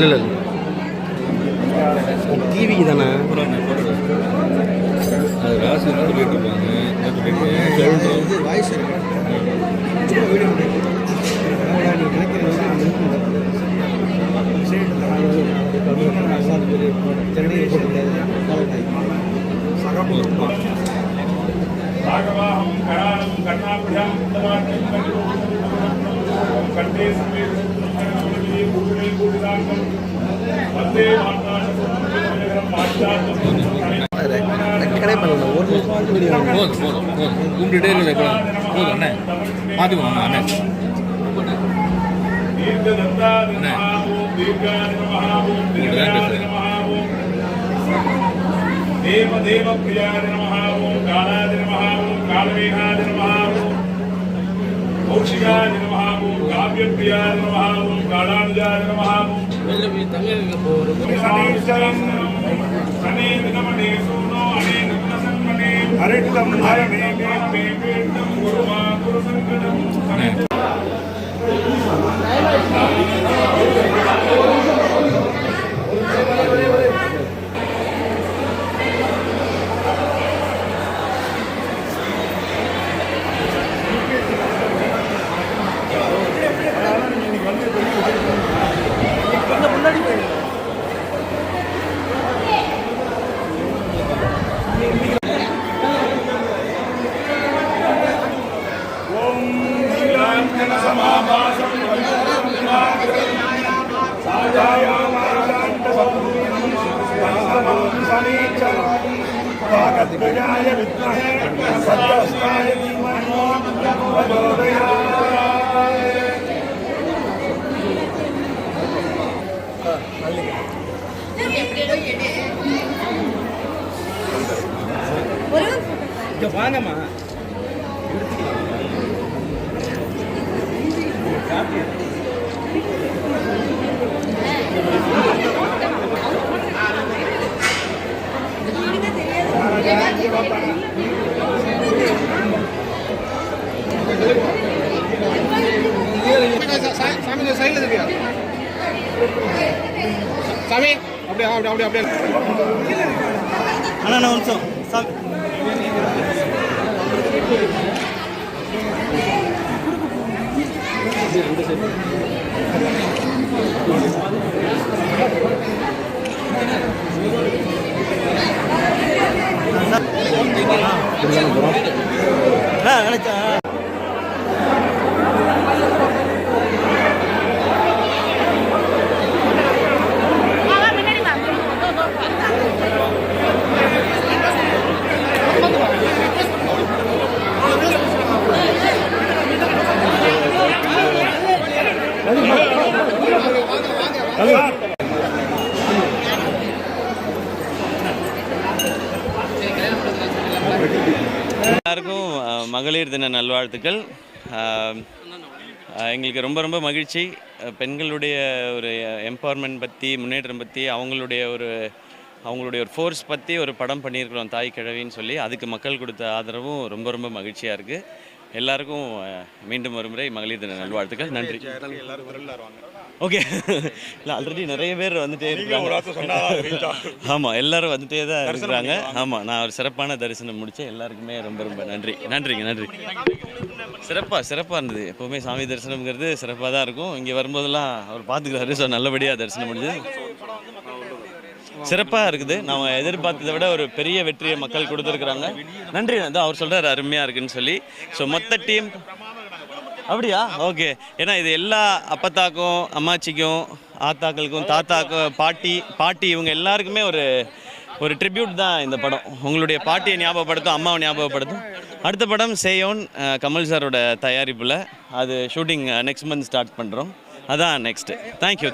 இல்லை டிவிக்கு தானே அது ராசி சொல்லிட்டு இருப்பாங்க வாய்ஸ் வீடியோ भागवाहं करालं कर्णाभ्यां उत्तमार्जं कंठे समेत सुंदरमणि गुरुणे गुरुदांगं वंदे मातरं पाश्चात्य கடை பண்ணல ஒரு வீடியோ போதும் கூப்பிட்டுட்டே இருக்கல போதும் அண்ணே பார்த்துக்கோங்க அண்ணே दीर्घदत्ताय नमः ओम दीर्घाय नमः ओम दीर्घाय नमः ओम देव देव प्रियाय नमः ओम कालाय नमः ओम कालवेहाय नमः ओम कौशिकाय नमः ओम काव्यप्रियाय नमः ओम कालानुजाय नमः ओम सनेतमने सोनो अनेकमसन्मने हरितं हरणे मे वेदं गुरुमा गुरुसंकटं வாங்கம்மா சாமி சைடில் இருக்கியா சாமி அப்படியே அப்படியே அப்படியே அண்ணா நான் நிமிஷம் சாமி நினைச்சா எல்லாருக்கும் மகளிர் தின நல்வாழ்த்துக்கள். எங்களுக்கு ரொம்ப ரொம்ப மகிழ்ச்சி. பெண்களுடைய ஒரு எம்பவர்மெண்ட் பற்றி, முன்னேற்றம் பற்றி, அவங்களுடைய ஒரு ஃபோர்ஸ் பற்றி ஒரு படம் பண்ணியிருக்கிறோம் தாய் கிழவின்னு சொல்லி. அதுக்கு மக்கள் கொடுத்த ஆதரவும் ரொம்ப ரொம்ப மகிழ்ச்சியாக இருக்குது. எல்லாருக்கும் மீண்டும் ஒரு முறை மகளிர் தின நல்வாழ்த்துக்கள். நன்றி. ஓகே, இல்லை ஆல்ரெடி நிறைய பேர் வந்துட்டே இருக்காங்க. ஆமாம், எல்லோரும் வந்துட்டே தான் இருக்கிறாங்க. ஆமாம், நான் ஒரு சிறப்பான தரிசனம் முடித்தேன். எல்லாருக்குமே ரொம்ப ரொம்ப நன்றிங்க. சிறப்பாக இருந்தது. எப்போவுமே சாமி தரிசனம்ங்கிறது சிறப்பாக தான் இருக்கும். இங்கே வரும்போதெல்லாம் அவர் பார்த்துக்கிறாரு. ஸோ நல்லபடியாக தரிசனம் முடிஞ்சது. சிறப்பாக இருக்குது. நாம் எதிர்பார்த்ததை விட ஒரு பெரிய வெற்றியை மக்கள் கொடுத்துருக்குறாங்க. நன்றி. தான் அவர் சொல்கிறார் அருமையாக இருக்குன்னு சொல்லி. ஸோ மொத்த டீம் அப்படியா? ஓகே. ஏன்னா இது எல்லா அப்பத்தாக்கும், அம்மாச்சிக்கும், ஆத்தாக்களுக்கும், தாத்தாக்கும், பாட்டி இவங்க எல்லாருக்குமே ஒரு ட்ரிபியூட் தான் இந்த படம். உங்களுடைய பாட்டியை ஞாபகப்படுத்தும், அம்மாவை ஞாபகப்படுத்தும். அடுத்த படம் சேயோன் கமல் சாரோட தயாரிப்பில். அது ஷூட்டிங் நெக்ஸ்ட் மந்த் ஸ்டார்ட் பண்ணுறோம். அதான் நெக்ஸ்ட்டு. தேங்க்யூ.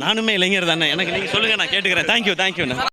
நானுமே இளைஞர் தானே. எனக்கு நீங்கள் சொல்லுங்கள், நான் கேட்டுக்கிறேன். தேங்க்யூ.